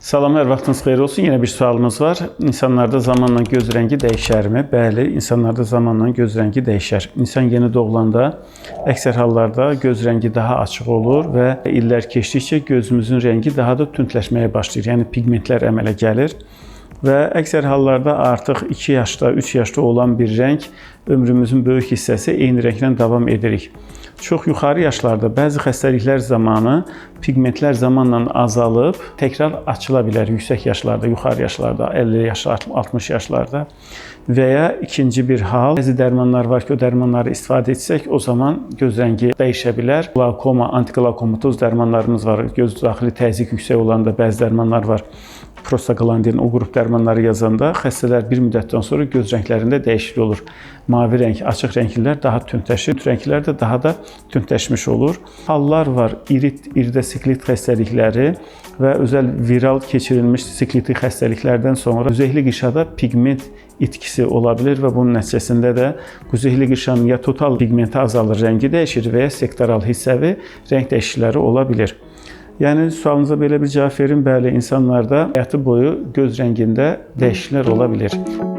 Salam, hər vaxtınız xeyir olsun. Yenə bir sualımız var. İnsanlarda zamanla göz rəngi dəyişərmi? Bəli, insanlarda zamanla göz rəngi dəyişər. İnsan yeni doğulanda əksər hallarda göz rəngi daha açıq olur və illər keçdikcə gözümüzün rəngi daha da tündləşməyə başlayır. Yəni pigmentlər əmələ gəlir və əksər hallarda artıq 2 yaşda, 3 yaşda olan bir rəng ömrümüzün böyük hissəsi eyni rənglə davam edirik. Çox yuxarı yaşlarda bəzi xəstəliklər zamanı pigmentlər zamanla azalıb, təkrar açıla bilər yüksək yaşlarda, yuxarı yaşlarda, 50 yaşlar, 60 yaşlarda. Və ya ikinci bir hal, bəzi dərmanlar var ki, o dərmanları istifadə etsək, o zaman göz rəngi dəyişə bilər. Qlakoma, antiqlakomatoz dərmanlarımız var. Göz daxili təzyiq yüksək olanda bəzi dərmanlar var. Prostaglandin, o qrup dərmanları yazanda xəstələr bir müddətdən sonra göz rənglərində dəyişiklik olur. Mavi rəng, açıq rənglilər daha tündləşir, rənglər də daha da tündləşmiş olur. Hallar var, iridə siklit xəstəlikləri və özəl viral keçirilmiş sikliti xəstəliklərdən sonra quzeyli qişada pigment itkisi ola bilər və bunun nəticəsində də quzeyli qişanın ya total pigmenti azalır, rəngi dəyişir və ya sektoral hissəvi rəng dəyişiklikləri ola bilər. Yəni sualınıza belə bir cavab verin. Bəli, insanlarda həyatı boyu göz rəngində dəyişikliklər ola bilər.